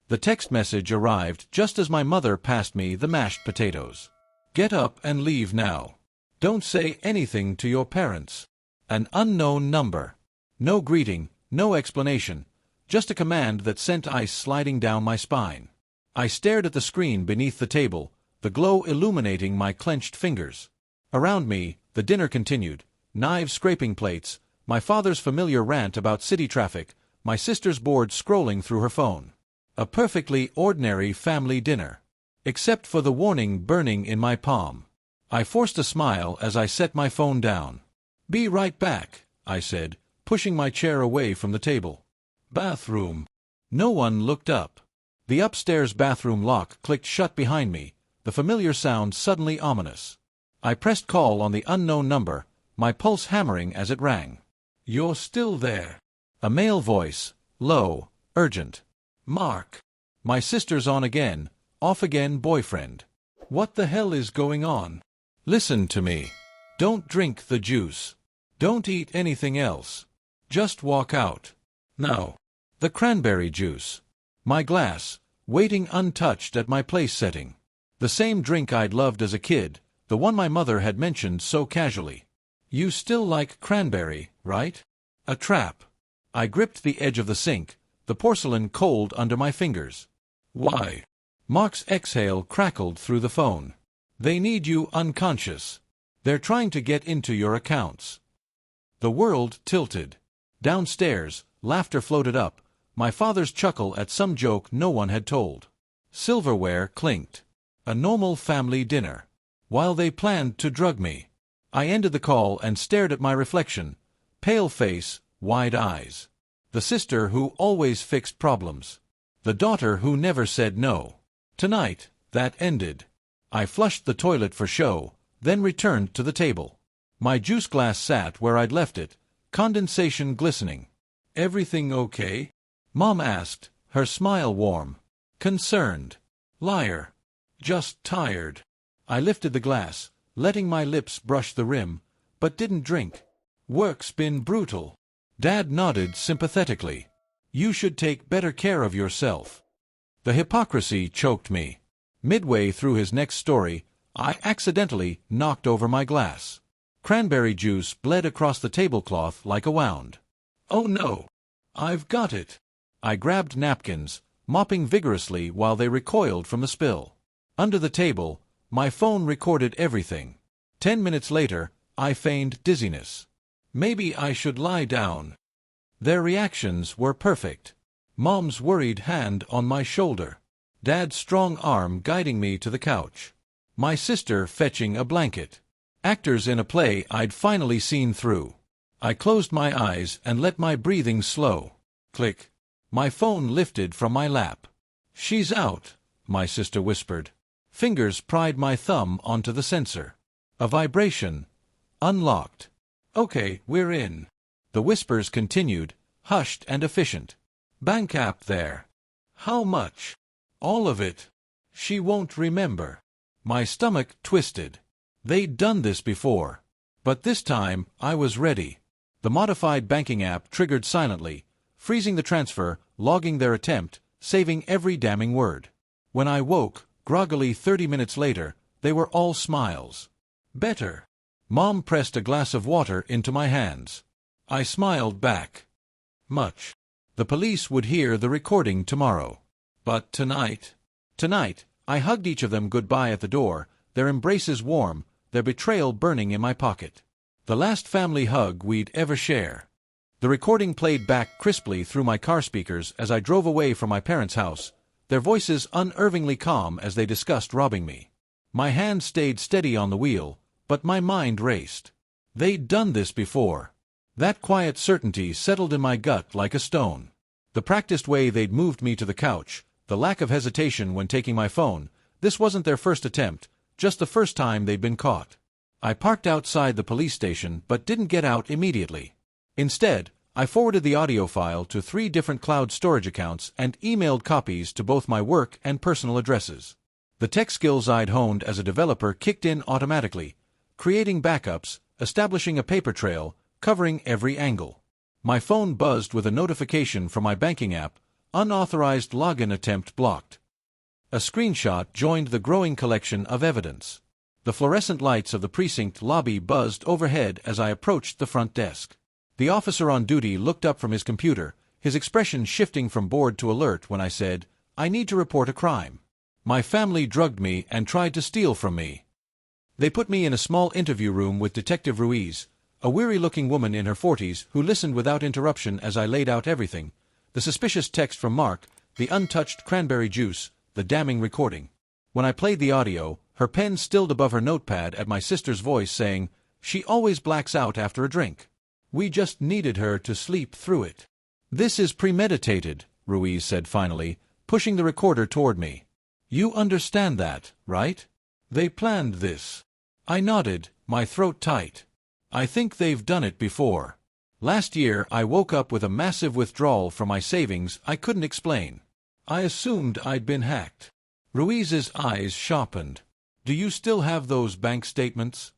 The text message arrived just as my mother passed me the mashed potatoes. Get up and leave now. Don't say anything to your parents. An unknown number. No greeting, no explanation, just a command that sent ice sliding down my spine. I stared at the screen beneath the table, the glow illuminating my clenched fingers. Around me, the dinner continued, knives scraping plates, my father's familiar rant about city traffic, my sister's bored scrolling through her phone. A perfectly ordinary family dinner. Except for the warning burning in my palm. I forced a smile as I set my phone down. Be right back, I said, pushing my chair away from the table. Bathroom. No one looked up. The upstairs bathroom lock clicked shut behind me, the familiar sound suddenly ominous. I pressed call on the unknown number, my pulse hammering as it rang. You're still there. A male voice, low, urgent. Mark. My sister's on again, off again boyfriend. What the hell is going on? Listen to me. Don't drink the juice. Don't eat anything else. Just walk out. Now. The cranberry juice. My glass, waiting untouched at my place setting. The same drink I'd loved as a kid, the one my mother had mentioned so casually. You still like cranberry, right? A trap. I gripped the edge of the sink, the porcelain cold under my fingers. Why? Mark's exhale crackled through the phone. They need you unconscious. They're trying to get into your accounts. The world tilted. Downstairs, laughter floated up, my father's chuckle at some joke no one had told. Silverware clinked. A normal family dinner. While they planned to drug me. I ended the call and stared at my reflection. Pale face, wide eyes. The sister who always fixed problems. The daughter who never said no. Tonight, that ended. I flushed the toilet for show, then returned to the table. My juice glass sat where I'd left it, condensation glistening. Everything okay? Mom asked, her smile warm. Concerned. Liar. Just tired. I lifted the glass, letting my lips brush the rim, but didn't drink. Work's been brutal. Dad nodded sympathetically. You should take better care of yourself. The hypocrisy choked me. Midway through his next story, I accidentally knocked over my glass. Cranberry juice bled across the tablecloth like a wound. Oh no! I've got it! I grabbed napkins, mopping vigorously while they recoiled from the spill. Under the table, my phone recorded everything. 10 minutes later, I feigned dizziness. Maybe I should lie down. Their reactions were perfect. Mom's worried hand on my shoulder. Dad's strong arm guiding me to the couch. My sister fetching a blanket. Actors in a play I'd finally seen through. I closed my eyes and let my breathing slow. Click. My phone lifted from my lap. She's out, my sister whispered. Fingers pried my thumb onto the sensor. A vibration. Unlocked. Okay, we're in. The whispers continued, hushed and efficient. Bank app there. How much? All of it. She won't remember. My stomach twisted. They'd done this before. But this time, I was ready. The modified banking app triggered silently, freezing the transfer, logging their attempt, saving every damning word. When I woke, groggily 30 minutes later, they were all smiles. Better. Mom pressed a glass of water into my hands. I smiled back. Much. The police would hear the recording tomorrow. But tonight... Tonight, I hugged each of them goodbye at the door, their embraces warm, their betrayal burning in my pocket. The last family hug we'd ever share. The recording played back crisply through my car speakers as I drove away from my parents' house, their voices unervingly calm as they discussed robbing me. My hand stayed steady on the wheel, but my mind raced. They'd done this before. That quiet certainty settled in my gut like a stone. The practiced way they'd moved me to the couch, the lack of hesitation when taking my phone, this wasn't their first attempt, just the first time they'd been caught. I parked outside the police station but didn't get out immediately. Instead, I forwarded the audio file to 3 different cloud storage accounts and emailed copies to both my work and personal addresses. The tech skills I'd honed as a developer kicked in automatically, creating backups, establishing a paper trail, covering every angle. My phone buzzed with a notification from my banking app, Unauthorized login attempt blocked. A screenshot joined the growing collection of evidence. The fluorescent lights of the precinct lobby buzzed overhead as I approached the front desk. The officer on duty looked up from his computer, his expression shifting from bored to alert when I said, "I need to report a crime. My family drugged me and tried to steal from me." They put me in a small interview room with Detective Ruiz, a weary-looking woman in her 40s who listened without interruption as I laid out everything: the suspicious text from Mark, the untouched cranberry juice, the damning recording. When I played the audio, her pen stilled above her notepad at my sister's voice saying, "She always blacks out after a drink. We just needed her to sleep through it." "This is premeditated," Ruiz said finally, pushing the recorder toward me. "You understand that, right? They planned this." I nodded, my throat tight. "I think they've done it before. Last year I woke up with a massive withdrawal from my savings I couldn't explain. I assumed I'd been hacked." Ruiz's eyes sharpened. "Do you still have those bank statements?"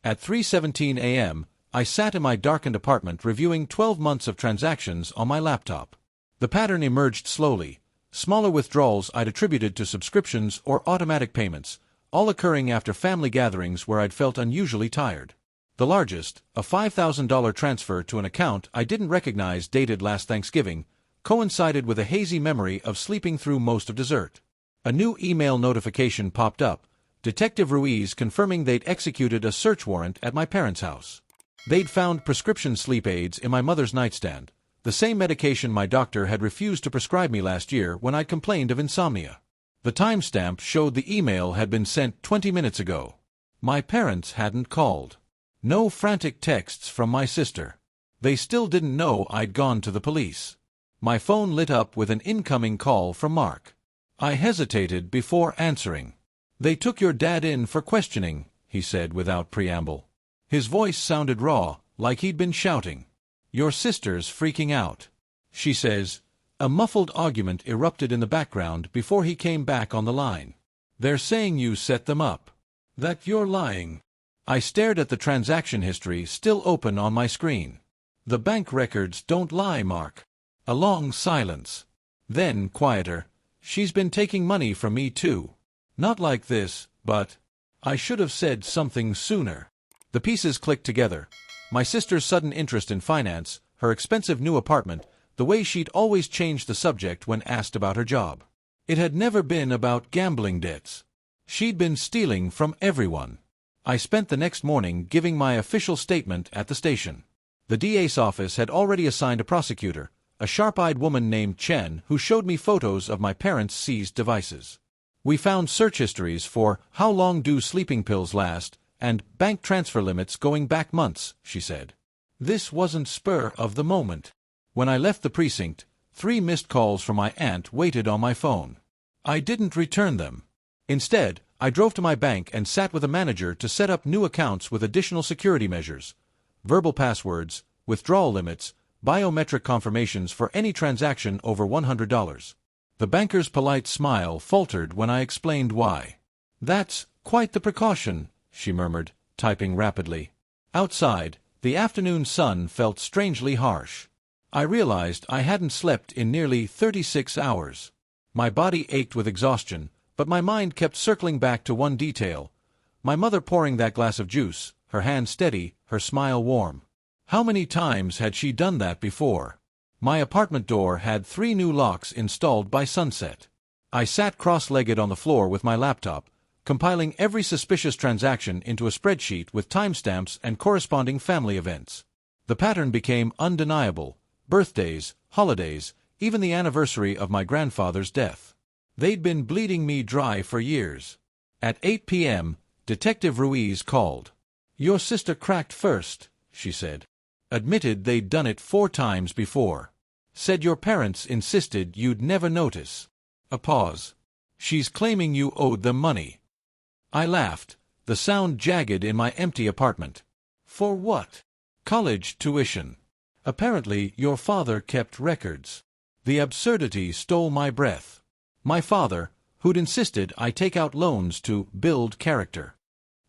At 3:17 a.m., I sat in my darkened apartment reviewing 12 months of transactions on my laptop. The pattern emerged slowly: smaller withdrawals I'd attributed to subscriptions or automatic payments, all occurring after family gatherings where I'd felt unusually tired. The largest, a $5,000 transfer to an account I didn't recognize dated last Thanksgiving, coincided with a hazy memory of sleeping through most of dessert. A new email notification popped up, Detective Ruiz confirming they'd executed a search warrant at my parents' house. They'd found prescription sleep aids in my mother's nightstand, the same medication my doctor had refused to prescribe me last year when I'd complained of insomnia. The timestamp showed the email had been sent 20 minutes ago. My parents hadn't called. No frantic texts from my sister. They still didn't know I'd gone to the police. My phone lit up with an incoming call from Mark. I hesitated before answering. "They took your dad in for questioning," he said without preamble. His voice sounded raw, like he'd been shouting. "Your sister's freaking out. She says—" A muffled argument erupted in the background before he came back on the line. "They're saying you set them up. That you're lying." I stared at the transaction history still open on my screen. "The bank records don't lie, Mark." A long silence. Then, quieter, "She's been taking money from me too. Not like this, but—" I should have said something sooner. The pieces clicked together. My sister's sudden interest in finance, her expensive new apartment, the way she'd always changed the subject when asked about her job. It had never been about gambling debts. She'd been stealing from everyone. I spent the next morning giving my official statement at the station. The DA's office had already assigned a prosecutor, a sharp-eyed woman named Chen, who showed me photos of my parents' seized devices. "We found search histories for 'How long do sleeping pills last?' and 'bank transfer limits going back months,'" she said. This wasn't spur of the moment. When I left the precinct, 3 missed calls from my aunt waited on my phone. I didn't return them. Instead, I drove to my bank and sat with a manager to set up new accounts with additional security measures: verbal passwords, withdrawal limits, biometric confirmations for any transaction over $100. The banker's polite smile faltered when I explained why. "That's quite the precaution," she murmured, typing rapidly. Outside, the afternoon sun felt strangely harsh. I realized I hadn't slept in nearly 36 hours. My body ached with exhaustion, but my mind kept circling back to one detail: my mother pouring that glass of juice, her hand steady, her smile warm. How many times had she done that before? My apartment door had 3 new locks installed by sunset. I sat cross-legged on the floor with my laptop, compiling every suspicious transaction into a spreadsheet with timestamps and corresponding family events. The pattern became undeniable: birthdays, holidays, even the anniversary of my grandfather's death. They'd been bleeding me dry for years. At 8 p.m., Detective Ruiz called. "Your sister cracked first," she said. "Admitted they'd done it 4 times before. Said your parents insisted you'd never notice." A pause. "She's claiming you owed them money." I laughed, the sound jagged in my empty apartment. "For what?" "College tuition. Apparently your father kept records." The absurdity stole my breath. My father, who'd insisted I take out loans to build character.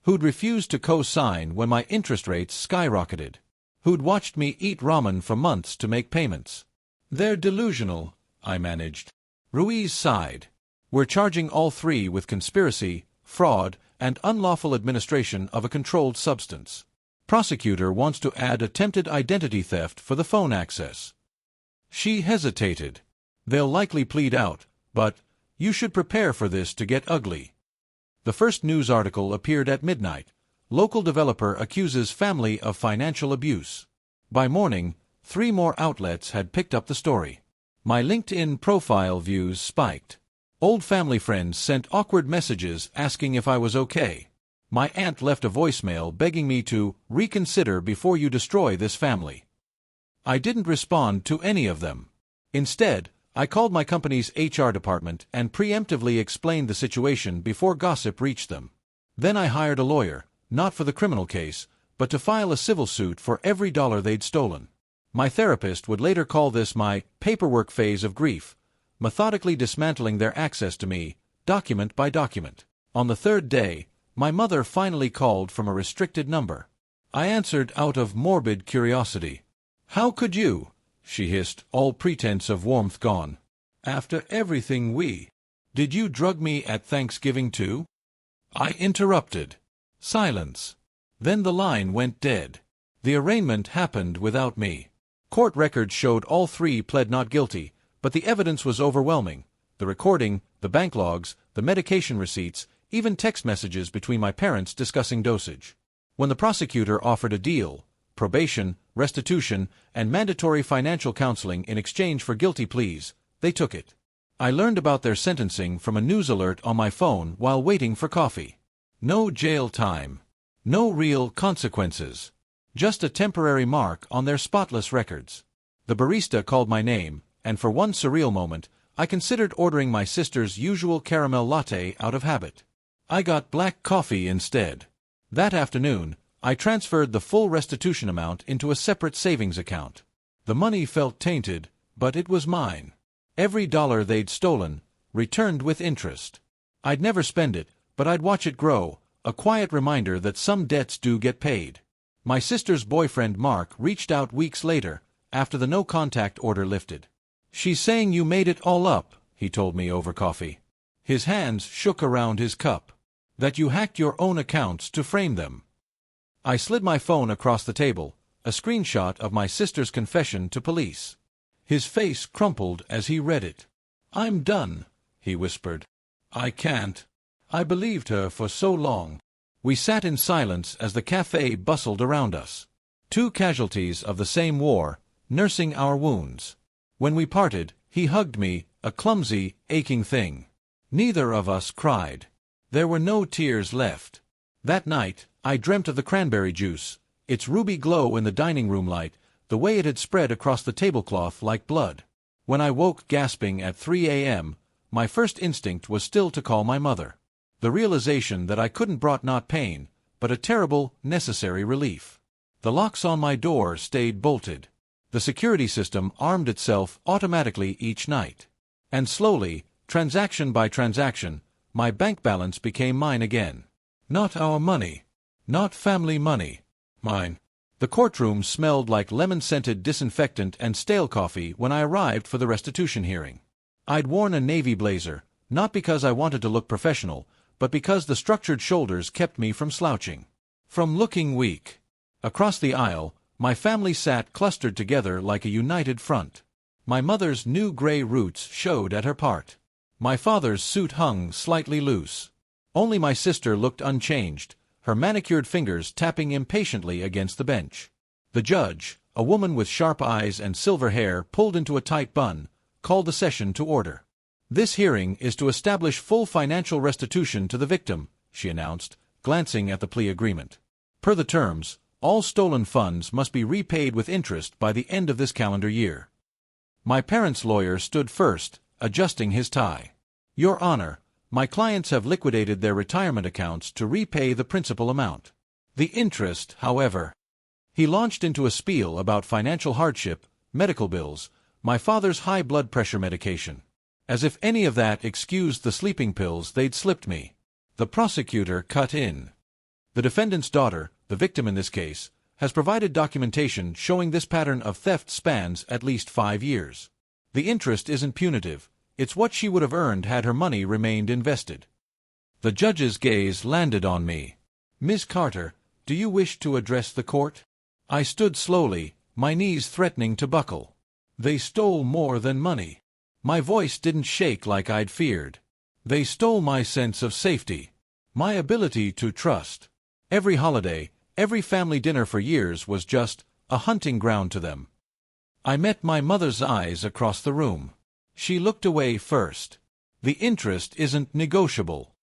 Who'd refused to co-sign when my interest rates skyrocketed. Who'd watched me eat ramen for months to make payments. "They're delusional," I managed. Ruiz sighed. We're charging all three with conspiracy, fraud, and unlawful administration of a controlled substance. Prosecutor wants to add attempted identity theft for the phone access. She hesitated. They'll likely plead out, but you should prepare for this to get ugly. The first news article appeared at midnight. Local developer accuses family of financial abuse. By morning, 3 more outlets had picked up the story. My LinkedIn profile views spiked. Old family friends sent awkward messages asking if I was okay. My aunt left a voicemail begging me to reconsider before you destroy this family. I didn't respond to any of them. Instead, I called my company's HR department and preemptively explained the situation before gossip reached them. Then I hired a lawyer, not for the criminal case, but to file a civil suit for every dollar they'd stolen. My therapist would later call this my paperwork phase of grief, methodically dismantling their access to me, document by document. On the 3rd day, my mother finally called from a restricted number. I answered out of morbid curiosity. "How could you?" she hissed, all pretense of warmth gone. "After everything Did you drug me at Thanksgiving too?" I interrupted. Silence. Then the line went dead. The arraignment happened without me. Court records showed all 3 pled not guilty, but the evidence was overwhelming. The recording, the bank logs, the medication receipts, even text messages between my parents discussing dosage. When the prosecutor offered a deal, probation, restitution, and mandatory financial counseling in exchange for guilty pleas, they took it. I learned about their sentencing from a news alert on my phone while waiting for coffee. No jail time. No real consequences. Just a temporary mark on their spotless records. The barista called my name, and for one surreal moment, I considered ordering my sister's usual caramel latte out of habit. I got black coffee instead. That afternoon, I transferred the full restitution amount into a separate savings account. The money felt tainted, but it was mine. Every dollar they'd stolen, returned with interest. I'd never spend it, but I'd watch it grow, a quiet reminder that some debts do get paid. My sister's boyfriend Mark reached out weeks later, after the no-contact order lifted. "She's saying you made it all up," he told me over coffee. His hands shook around his cup. "That you hacked your own accounts to frame them." I slid my phone across the table, a screenshot of my sister's confession to police. His face crumpled as he read it. "I'm done," he whispered. "I can't. I believed her for so long." We sat in silence as the cafe bustled around us. 2 casualties of the same war, nursing our wounds. When we parted, he hugged me, a clumsy, aching thing. Neither of us cried. There were no tears left. That night, I dreamt of the cranberry juice, its ruby glow in the dining room light, the way it had spread across the tablecloth like blood. When I woke gasping at 3 a.m., my first instinct was still to call my mother. The realization that I couldn't brought not pain, but a terrible, necessary relief. The locks on my door stayed bolted. The security system armed itself automatically each night. And slowly, transaction by transaction, my bank balance became mine again. Not our money. Not family money. Mine. The courtroom smelled like lemon-scented disinfectant and stale coffee when I arrived for the restitution hearing. I'd worn a navy blazer, not because I wanted to look professional, but because the structured shoulders kept me from slouching. From looking weak. Across the aisle, my family sat clustered together like a united front. My mother's new gray roots showed at her part. My father's suit hung slightly loose. Only my sister looked unchanged, her manicured fingers tapping impatiently against the bench. The judge, a woman with sharp eyes and silver hair pulled into a tight bun, called the session to order. "This hearing is to establish full financial restitution to the victim," she announced, glancing at the plea agreement. "Per the terms, all stolen funds must be repaid with interest by the end of this calendar year." My parents' lawyer stood first, adjusting his tie. "Your Honor, my clients have liquidated their retirement accounts to repay the principal amount. The interest, however—" He launched into a spiel about financial hardship, medical bills, my father's high blood pressure medication. As if any of that excused the sleeping pills they'd slipped me. The prosecutor cut in. "The defendant's daughter, the victim in this case, has provided documentation showing this pattern of theft spans at least 5 years. The interest isn't punitive. It's what she would have earned had her money remained invested. The judge's gaze landed on me. Miss Carter, do you wish to address the court? I stood slowly, my knees threatening to buckle. They stole more than money. My voice didn't shake like I'd feared. They stole my sense of safety, my ability to trust. Every holiday, every family dinner for years was just a hunting ground to them. I met my mother's eyes across the room. She looked away first. The interest isn't negotiable.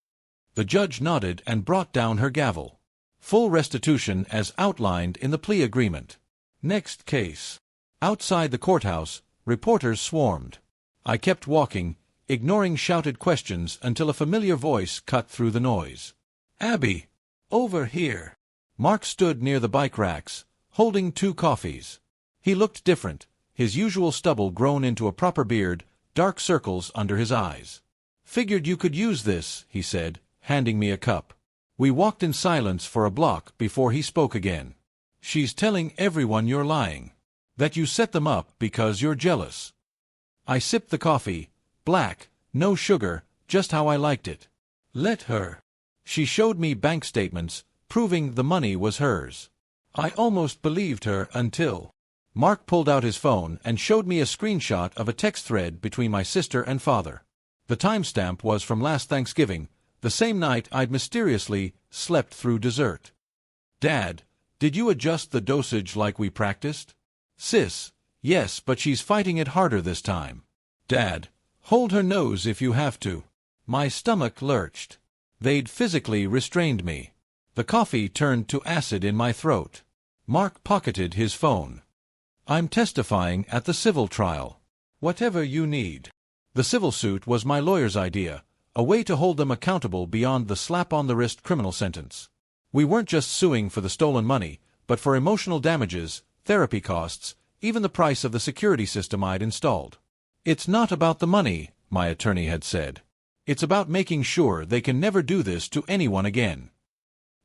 The judge nodded and brought down her gavel. Full restitution as outlined in the plea agreement. Next case. Outside the courthouse, reporters swarmed. I kept walking, ignoring shouted questions until a familiar voice cut through the noise. Abby! Over here! Mark stood near the bike racks, holding 2 coffees. He looked different, his usual stubble grown into a proper beard, dark circles under his eyes. Figured you could use this, he said, handing me a cup. We walked in silence for a block before he spoke again. She's telling everyone you're lying. That you set them up because you're jealous. I sipped the coffee, black, no sugar, just how I liked it. Let her. She showed me bank statements, proving the money was hers. I almost believed her until... Mark pulled out his phone and showed me a screenshot of a text thread between my sister and father. The timestamp was from last Thanksgiving, the same night I'd mysteriously slept through dessert. Dad, did you adjust the dosage like we practiced? Sis, yes, but she's fighting it harder this time. Dad, hold her nose if you have to. My stomach lurched. They'd physically restrained me. The coffee turned to acid in my throat. Mark pocketed his phone. I'm testifying at the civil trial. Whatever you need. The civil suit was my lawyer's idea, a way to hold them accountable beyond the slap-on-the-wrist criminal sentence. We weren't just suing for the stolen money, but for emotional damages, therapy costs, even the price of the security system I'd installed. It's not about the money, my attorney had said. It's about making sure they can never do this to anyone again.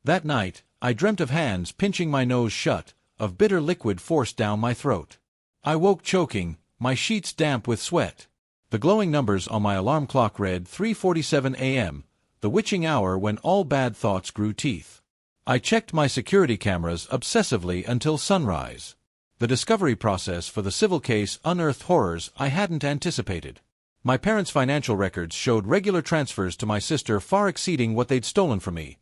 That night, I dreamt of hands pinching my nose shut, of bitter liquid forced down my throat. I woke choking, my sheets damp with sweat. The glowing numbers on my alarm clock read 3:47 a.m., the witching hour when all bad thoughts grew teeth. I checked my security cameras obsessively until sunrise. The discovery process for the civil case unearthed horrors I hadn't anticipated. My parents' financial records showed regular transfers to my sister far exceeding what they'd stolen from me.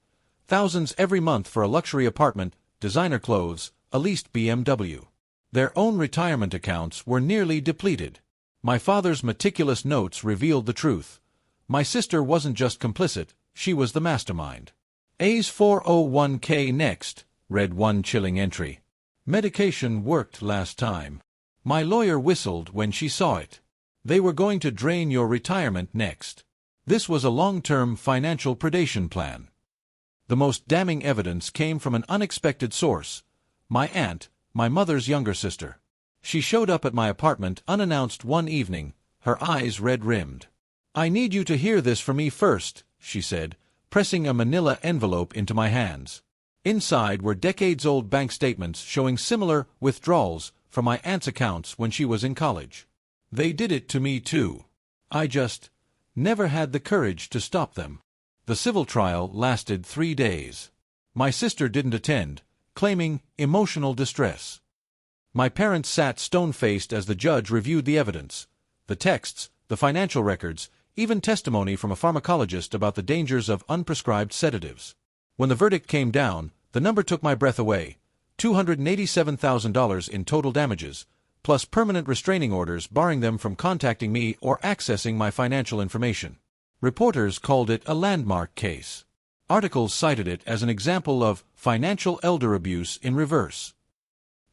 Thousands every month for a luxury apartment, designer clothes, a leased BMW. Their own retirement accounts were nearly depleted. My father's meticulous notes revealed the truth. My sister wasn't just complicit, she was the mastermind. A's 401k next, read one chilling entry. Medication worked last time. My lawyer whistled when she saw it. They were going to drain your retirement next. This was a long-term financial predation plan. The most damning evidence came from an unexpected source. My aunt, my mother's younger sister. She showed up at my apartment unannounced one evening, her eyes red-rimmed. I need you to hear this from me first, she said, pressing a manila envelope into my hands. Inside were decades-old bank statements showing similar withdrawals from my aunt's accounts when she was in college. They did it to me too. I just never had the courage to stop them. The civil trial lasted 3 days. My sister didn't attend, claiming emotional distress. My parents sat stone-faced as the judge reviewed the evidence, the texts, the financial records, even testimony from a pharmacologist about the dangers of unprescribed sedatives. When the verdict came down, the number took my breath away. $287,000 in total damages, plus permanent restraining orders barring them from contacting me or accessing my financial information. Reporters called it a landmark case. Articles cited it as an example of financial elder abuse in reverse.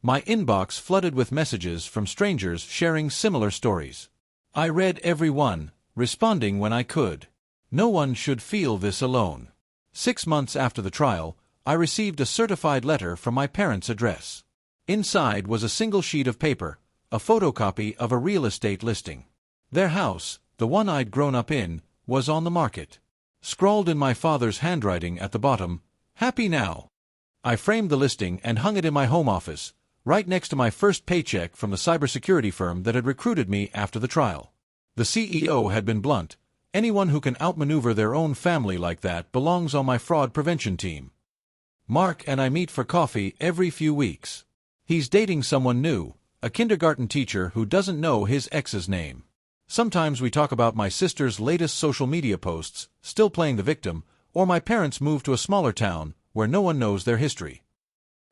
My inbox flooded with messages from strangers sharing similar stories. I read every one, responding when I could. No one should feel this alone. 6 months after the trial, I received a certified letter from my parents' address. Inside was a single sheet of paper, a photocopy of a real estate listing. Their house, the one I'd grown up in, was on the market. Scrawled in my father's handwriting at the bottom, "Happy now." I framed the listing and hung it in my home office, right next to my first paycheck from the cybersecurity firm that had recruited me after the trial. The CEO had been blunt. Anyone who can outmaneuver their own family like that belongs on my fraud prevention team. Mark and I meet for coffee every few weeks. He's dating someone new, a kindergarten teacher who doesn't know his ex's name. Sometimes we talk about my sister's latest social media posts, still playing the victim, or my parents moved to a smaller town where no one knows their history.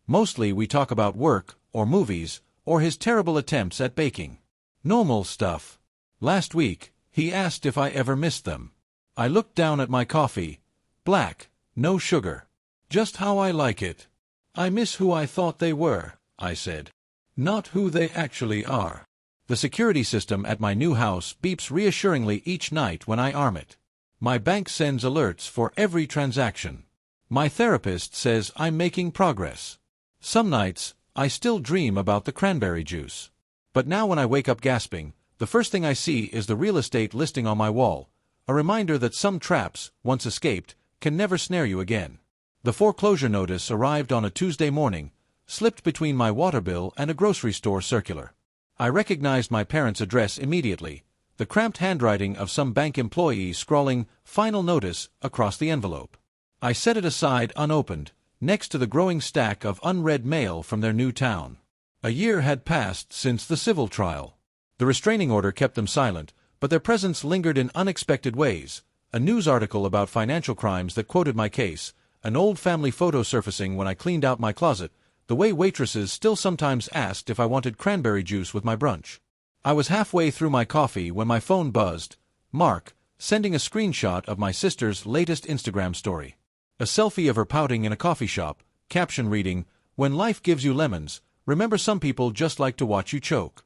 Mostly we talk about work, or movies, or his terrible attempts at baking. Normal stuff. Last week, he asked if I ever missed them. I looked down at my coffee. Black, no sugar. Just how I like it. I miss who I thought they were, I said. Not who they actually are. The security system at my new house beeps reassuringly each night when I arm it. My bank sends alerts for every transaction. My therapist says I'm making progress. Some nights, I still dream about the cranberry juice. But now when I wake up gasping, the first thing I see is the real estate listing on my wall, a reminder that some traps, once escaped, can never snare you again. The foreclosure notice arrived on a Tuesday morning, slipped between my water bill and a grocery store circular. I recognized my parents' address immediately, the cramped handwriting of some bank employee scrawling "Final Notice" across the envelope. I set it aside unopened, next to the growing stack of unread mail from their new town. A year had passed since the civil trial. The restraining order kept them silent, but their presence lingered in unexpected ways. A news article about financial crimes that quoted my case, an old family photo surfacing when I cleaned out my closet, the way waitresses still sometimes asked if I wanted cranberry juice with my brunch. I was halfway through my coffee when my phone buzzed. Mark, sending a screenshot of my sister's latest Instagram story. A selfie of her pouting in a coffee shop, caption reading, "When life gives you lemons, remember some people just like to watch you choke."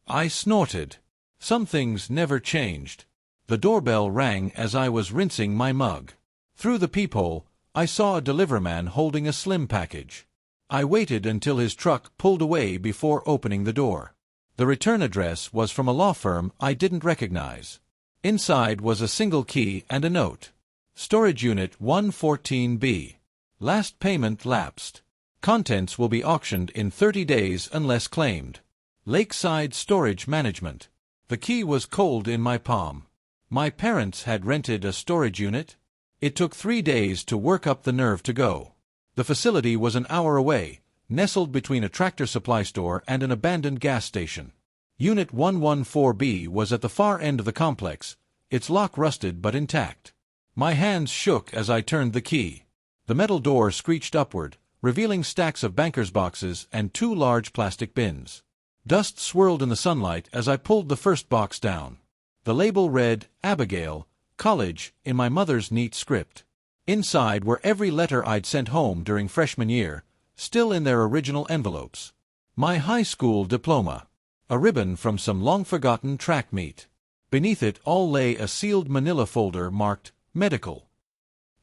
I snorted. Some things never changed. The doorbell rang as I was rinsing my mug. Through the peephole, I saw a deliveryman holding a slim package. I waited until his truck pulled away before opening the door. The return address was from a law firm I didn't recognize. Inside was a single key and a note. Storage Unit 114B. Last payment lapsed. Contents will be auctioned in 30 days unless claimed. Lakeside Storage Management. The key was cold in my palm. My parents had rented a storage unit. It took 3 days to work up the nerve to go. The facility was an hour away, nestled between a Tractor Supply store and an abandoned gas station. Unit 114B was at the far end of the complex, its lock rusted but intact. My hands shook as I turned the key. The metal door screeched upward, revealing stacks of bankers' boxes and 2 large plastic bins. Dust swirled in the sunlight as I pulled the first box down. The label read, "Abigail, College," in my mother's neat script. Inside were every letter I'd sent home during freshman year, still in their original envelopes. My high school diploma. A ribbon from some long-forgotten track meet. Beneath it all lay a sealed manila folder marked, "Medical."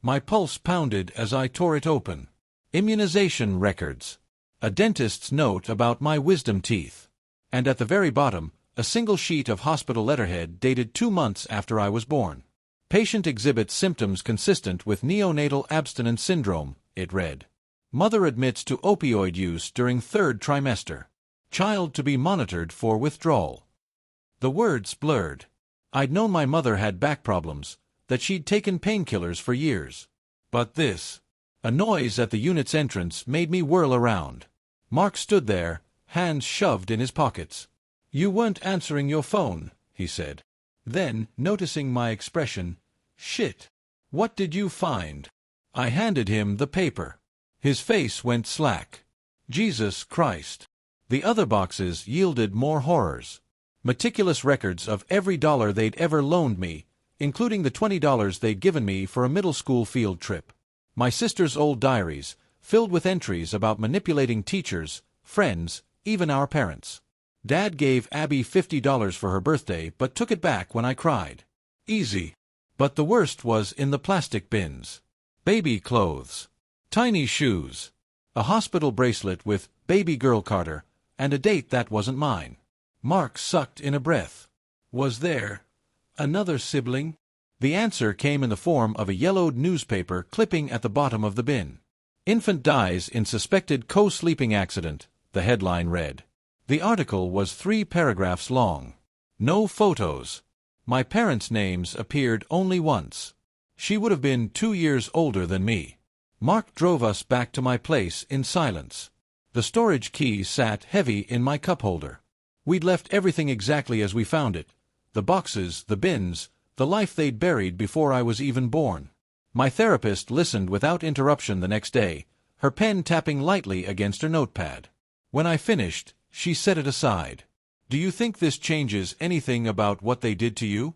My pulse pounded as I tore it open. Immunization records. A dentist's note about my wisdom teeth. And at the very bottom, a single sheet of hospital letterhead dated 2 months after I was born. Patient exhibits symptoms consistent with neonatal abstinence syndrome, it read. Mother admits to opioid use during 3rd trimester. Child to be monitored for withdrawal. The words blurred. I'd known my mother had back problems, that she'd taken painkillers for years. But this. A noise at the unit's entrance made me whirl around. Mark stood there, hands shoved in his pockets. "You weren't answering your phone," he said. Then, noticing my expression, "Shit. What did you find?" I handed him the paper. His face went slack. Jesus Christ. The other boxes yielded more horrors. Meticulous records of every dollar they'd ever loaned me, including the $20 they'd given me for a middle school field trip. My sister's old diaries, filled with entries about manipulating teachers, friends, even our parents. Dad gave Abby $50 for her birthday but took it back when I cried. Easy. But the worst was in the plastic bins. Baby clothes. Tiny shoes. A hospital bracelet with "Baby Girl Carter," and a date that wasn't mine. Mark sucked in a breath. Was there another sibling? The answer came in the form of a yellowed newspaper clipping at the bottom of the bin. Infant dies in suspected co-sleeping accident. the headline read. The article was 3 paragraphs long. No photos. My parents' names appeared only once. She would have been 2 years older than me. Mark drove us back to my place in silence. The storage key sat heavy in my cup holder. We'd left everything exactly as we found it. The boxes, the bins, the life they'd buried before I was even born. My therapist listened without interruption the next day, her pen tapping lightly against her notepad. When I finished, she set it aside. Do you think this changes anything about what they did to you?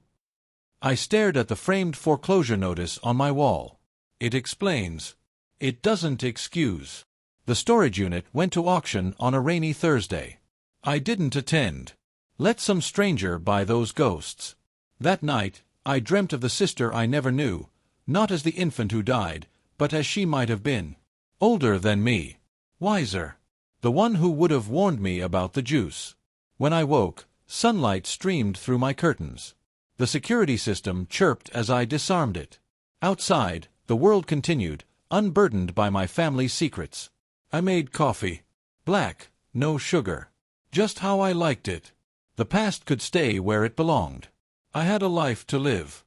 I stared at the framed foreclosure notice on my wall. It explains. It doesn't excuse. The storage unit went to auction on a rainy Thursday. I didn't attend. Let some stranger buy those ghosts. That night, I dreamt of the sister I never knew, not as the infant who died, but as she might have been. Older than me. Wiser. The one who would have warned me about the juice. When I woke, sunlight streamed through my curtains. The security system chirped as I disarmed it. Outside, the world continued, unburdened by my family's secrets. I made coffee. Black, no sugar. Just how I liked it. The past could stay where it belonged. I had a life to live.